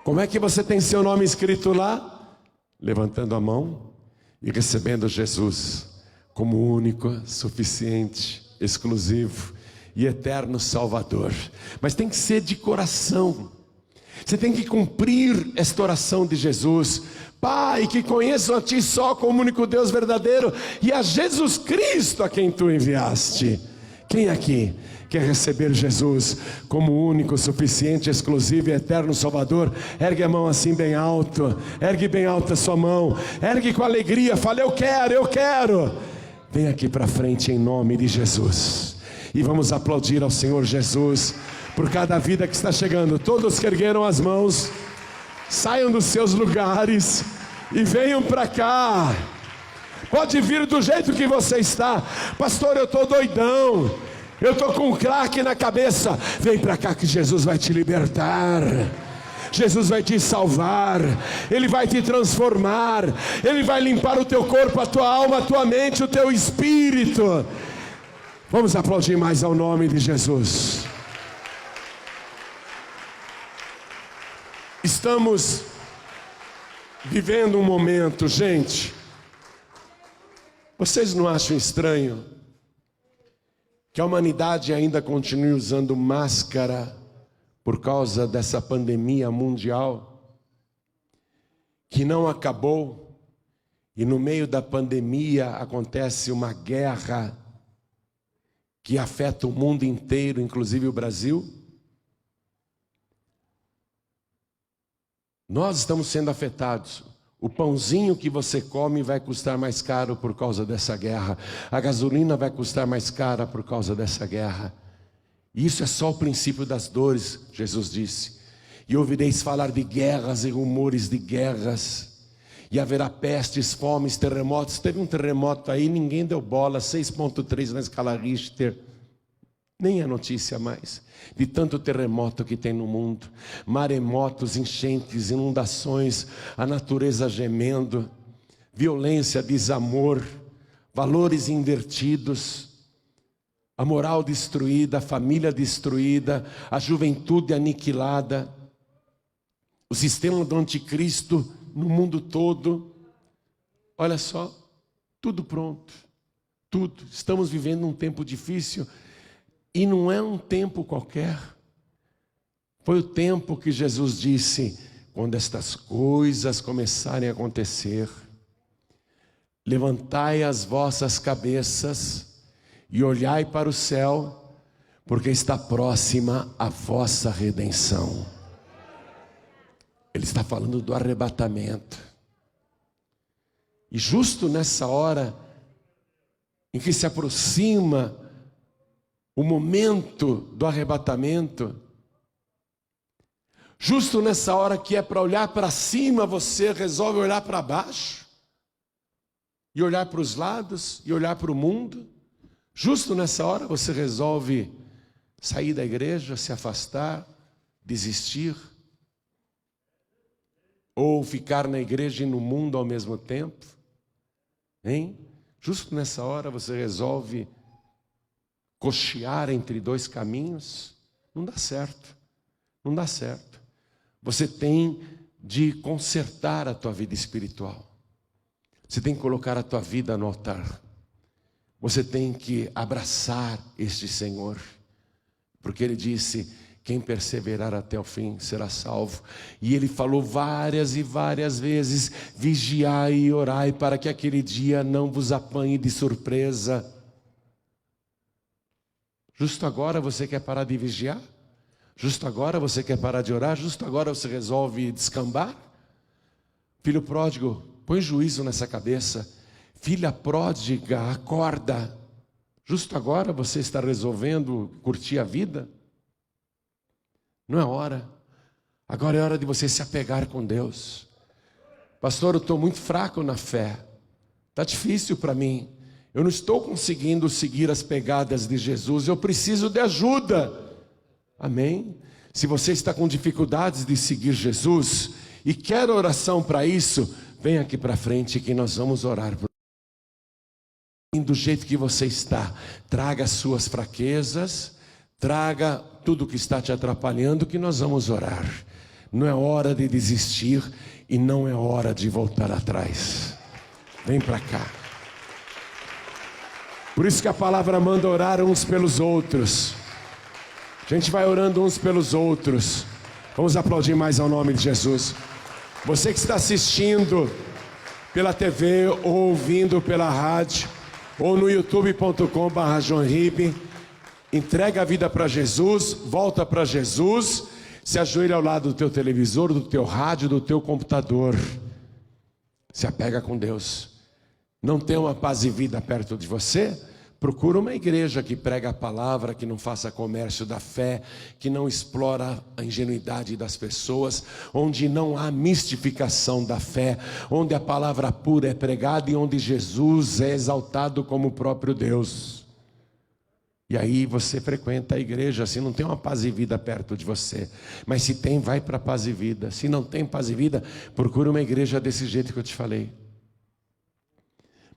Como é que você tem seu nome escrito lá? Levantando a mão e recebendo Jesus como único, suficiente, exclusivo e eterno Salvador. Mas tem que ser de coração. Você tem que cumprir esta oração de Jesus. Pai, que conheçam a Ti só como único Deus verdadeiro e a Jesus Cristo a quem Tu enviaste. Quem aqui quer receber Jesus como único, suficiente, exclusivo e eterno Salvador? Ergue a mão assim bem alto. Ergue bem alta a sua mão. Ergue com alegria. Fala, eu quero, eu quero. Vem aqui para frente em nome de Jesus. E vamos aplaudir ao Senhor Jesus por cada vida que está chegando. Todos que ergueram as mãos, saiam dos seus lugares e venham para cá. Pode vir do jeito que você está. Pastor, eu estou doidão, eu estou com um crack na cabeça. Vem para cá que Jesus vai te libertar. Jesus vai te salvar, Ele vai te transformar, Ele vai limpar o teu corpo, a tua alma, a tua mente, o teu espírito. Vamos aplaudir mais ao nome de Jesus. Estamos vivendo um momento, gente. Vocês não acham estranho que a humanidade ainda continue usando máscara por causa dessa pandemia mundial que não acabou, e no meio da pandemia acontece uma guerra que afeta o mundo inteiro, inclusive o Brasil? Nós estamos sendo afetados. O pãozinho que você come vai custar mais caro por causa dessa guerra. A gasolina vai custar mais cara por causa dessa guerra. E isso é só o princípio das dores, Jesus disse. E ouvireis falar de guerras e rumores de guerras. E haverá pestes, fomes, terremotos. Teve um terremoto aí, ninguém deu bola, 6,3 na escala Richter. Nem é notícia mais, de tanto terremoto que tem no mundo. Maremotos, enchentes, inundações, a natureza gemendo. violência, desamor, valores invertidos, a moral destruída, a família destruída, a juventude aniquilada, o sistema do anticristo no mundo todo. Olha só, tudo pronto, tudo. Estamos vivendo um tempo difícil e não é um tempo qualquer. Foi o tempo que Jesus disse: quando estas coisas começarem a acontecer, levantai as vossas cabeças e olhai para o céu, porque está próxima a vossa redenção. Ele está falando do arrebatamento. E justo nessa hora em que se aproxima o momento do arrebatamento, justo nessa hora que é para olhar para cima, você resolve olhar para baixo, e olhar para os lados, e olhar para o mundo. Justo nessa hora você resolve sair da igreja, se afastar, desistir, ou ficar na igreja e no mundo ao mesmo tempo, hein? Justo nessa hora você resolve cochear entre dois caminhos. Não dá certo, não dá certo. Você tem de consertar a tua vida espiritual. Você tem que colocar a tua vida no altar. Você tem que abraçar este Senhor, porque Ele disse: quem perseverar até o fim será salvo. E Ele falou várias e várias vezes: vigiai e orai, para que aquele dia não vos apanhe de surpresa. Justo agora você quer parar de vigiar? Justo agora você quer parar de orar? Justo agora você resolve descambar? Filho pródigo, põe juízo nessa cabeça. Filha pródiga, acorda. Justo agora você está resolvendo curtir a vida? Não é hora. Agora é hora de você se apegar com Deus. Pastor, eu estou muito fraco na fé. Está difícil para mim. Eu não estou conseguindo seguir as pegadas de Jesus. Eu preciso de ajuda. Amém? Se você está com dificuldades de seguir Jesus e quer oração para isso, vem aqui para frente que nós vamos orar por do jeito que você está. Traga as suas fraquezas, traga tudo que está te atrapalhando, que nós vamos orar. Não é hora de desistir e não é hora de voltar atrás. Vem para cá. Por isso que a palavra manda orar uns pelos outros. A gente vai orando uns pelos outros. Vamos aplaudir mais ao nome de Jesus. Você que está assistindo pela TV ou ouvindo pela rádio, ou no youtube.com/joãoribes, entrega a vida para Jesus, volta para Jesus, se ajoelha ao lado do teu televisor, do teu rádio, do teu computador, se apega com Deus. Não tem uma paz e vida perto de você? Procura uma igreja que prega a palavra, que não faça comércio da fé, que não explora a ingenuidade das pessoas, onde não há mistificação da fé, onde a palavra pura é pregada e onde Jesus é exaltado como o próprio Deus. E aí você frequenta a igreja. Se não tem uma paz e vida perto de você, mas se tem, vai para paz e vida. Se não tem paz e vida, procura uma igreja desse jeito que eu te falei.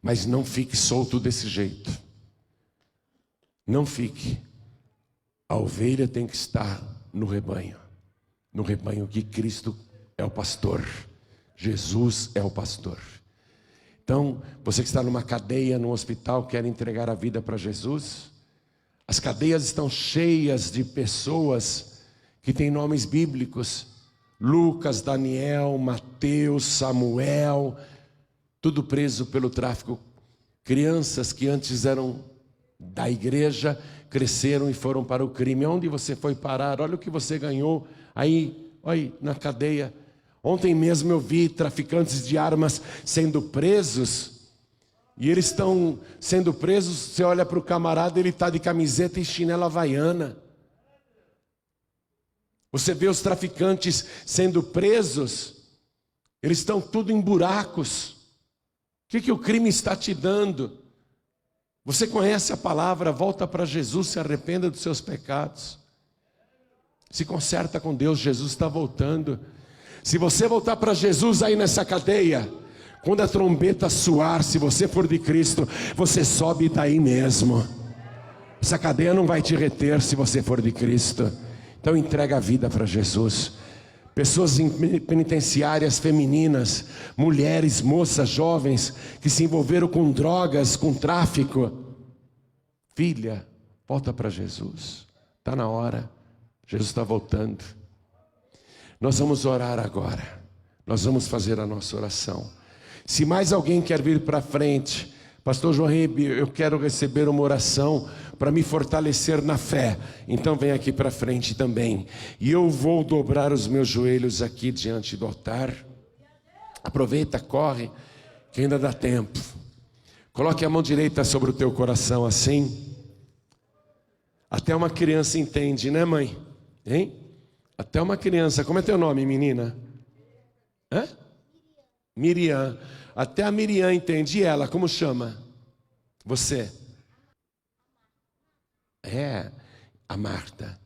Mas não fique solto desse jeito. Não fique. A ovelha tem que estar no rebanho que Cristo é o pastor. Jesus é o pastor. Então, você que está numa cadeia, num hospital, quer entregar a vida para Jesus? As cadeias estão cheias de pessoas que têm nomes bíblicos: Lucas, Daniel, Mateus, Samuel, tudo preso pelo tráfico. Crianças que antes eram da igreja, cresceram e foram para o crime. Onde você foi parar? Olha o que você ganhou aí, olha, na cadeia. Ontem mesmo eu vi traficantes de armas sendo presos, e eles estão sendo presos. Você olha para o camarada, ele está de camiseta e chinela havaiana. Você vê os traficantes sendo presos, eles estão tudo em buracos. O que o crime está te dando? Você conhece a palavra, volta para Jesus, se arrependa dos seus pecados. Se conserta com Deus, Jesus está voltando. Se você voltar para Jesus aí nessa cadeia, Quando a trombeta soar, se você for de Cristo, você sobe daí mesmo. Essa cadeia não vai te reter se você for de Cristo. Então entrega a vida para Jesus. Pessoas em penitenciárias femininas, mulheres, moças, jovens, que se envolveram com drogas, com tráfico. Filha, volta para Jesus. Está na hora. Jesus está voltando. Nós vamos orar agora. Nós vamos fazer a nossa oração. Se mais alguém quer vir para frente, pastor João Ribe, eu quero receber uma oração para me fortalecer na fé. Então vem aqui para frente também. E eu vou dobrar os meus joelhos aqui diante do altar. Aproveita, corre, que ainda dá tempo. Coloque a mão direita sobre o teu coração assim. Até uma criança entende, né, mãe? Hein? Até uma criança. Como é teu nome, menina? Hã? Miriam. Até a Miriam entende. E ela, como chama? Você? É, a Marta.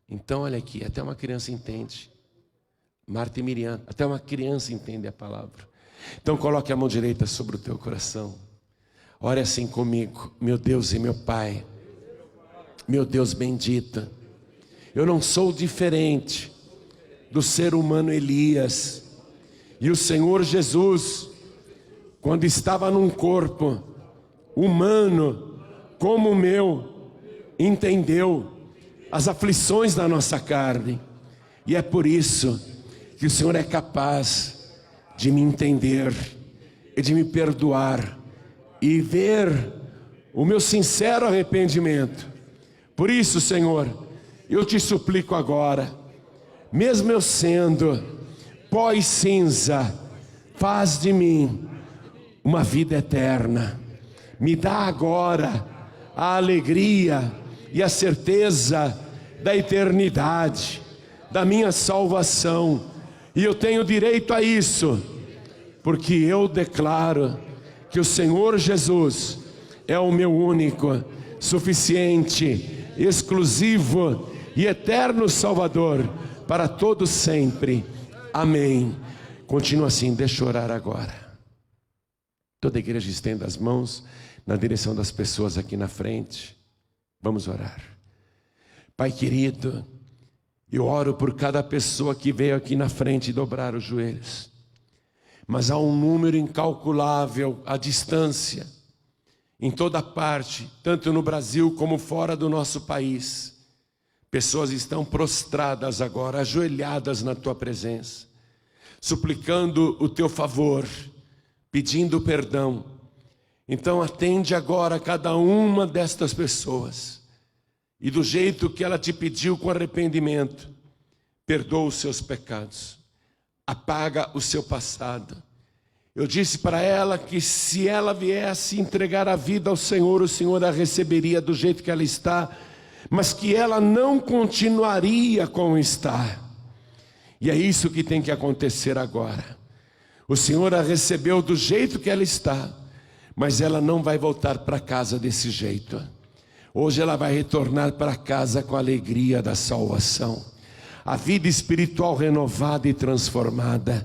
Então olha aqui, até uma criança entende. Marta e Miriam, até uma criança entende a palavra. Então coloque a mão direita sobre o teu coração. Ore assim comigo. Meu Deus e meu Pai, meu Deus bendito, eu não sou diferente do ser humano Elias. E o Senhor Jesus, quando estava num corpo humano como o meu, entendeu as aflições da nossa carne. E é por isso que o Senhor é capaz de me entender e de me perdoar e ver o meu sincero arrependimento. Por isso, Senhor, eu te suplico agora, mesmo eu sendo pó e cinza, faz de mim uma vida eterna. Me dá agora a alegria e a certeza da eternidade, da minha salvação. E eu tenho direito a isso, porque eu declaro que o Senhor Jesus é o meu único, suficiente, exclusivo e eterno Salvador para todos sempre. Amém. Continua assim, deixa eu orar agora. Toda a igreja estenda as mãos na direção das pessoas aqui na frente. Vamos orar. Pai querido, eu oro por cada pessoa que veio aqui na frente dobrar os joelhos. Mas há um número incalculável à distância, em toda parte, tanto no Brasil como fora do nosso país. Pessoas estão prostradas agora, ajoelhadas na tua presença, suplicando o teu favor, pedindo perdão. Então atende agora cada uma destas pessoas, e do jeito que ela te pediu, com arrependimento, perdoa os seus pecados, apaga o seu passado. Eu disse para ela que se ela viesse entregar a vida ao Senhor, o Senhor a receberia do jeito que ela está, mas que ela não continuaria como está. E é isso que tem que acontecer agora. O Senhor a recebeu do jeito que ela está, mas ela não vai voltar para casa desse jeito. Hoje ela vai retornar para casa com a alegria da salvação, a vida espiritual renovada e transformada,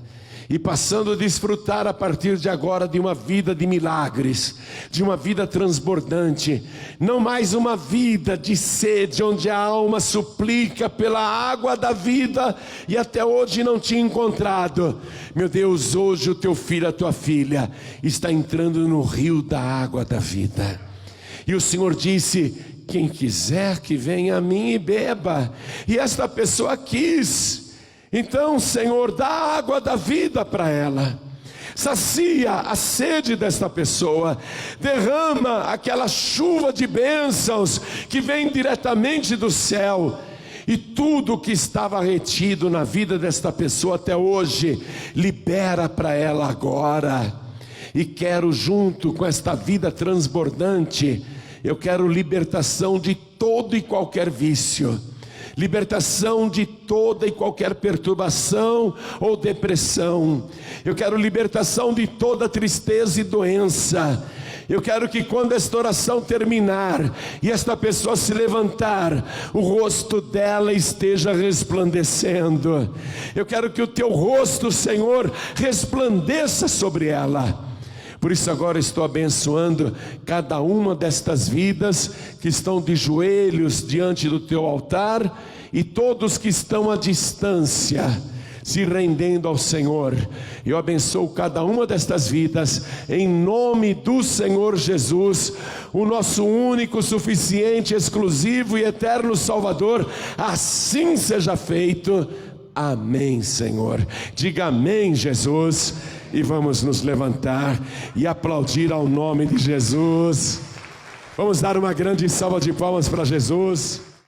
e passando a desfrutar a partir de agora de uma vida de milagres, de uma vida transbordante, não mais uma vida de sede, onde a alma suplica pela água da vida e até hoje não tinha encontrado. Meu Deus, hoje o teu filho, a tua filha está entrando no rio da água da vida. E o Senhor disse: quem quiser que venha a mim e beba. E esta pessoa quis. Então, Senhor, dá a água da vida para ela. Sacia a sede desta pessoa. Derrama aquela chuva de bênçãos que vem diretamente do céu. E tudo que estava retido na vida desta pessoa até hoje, libera para ela agora. E quero, junto com esta vida transbordante, eu quero libertação de todo e qualquer vício, libertação de toda e qualquer perturbação ou depressão. Eu quero libertação de toda tristeza e doença. Eu quero que quando esta oração terminar e esta pessoa se levantar, o rosto dela esteja resplandecendo. Eu quero que o teu rosto, Senhor, resplandeça sobre ela. Por isso agora estou abençoando cada uma destas vidas que estão de joelhos diante do teu altar e todos que estão à distância, se rendendo ao Senhor. Eu abençoo cada uma destas vidas em nome do Senhor Jesus, o nosso único, suficiente, exclusivo e eterno Salvador. Assim seja feito. Amém, Senhor. Diga amém, Jesus. E vamos nos levantar e aplaudir ao nome de Jesus. Vamos dar uma grande salva de palmas para Jesus.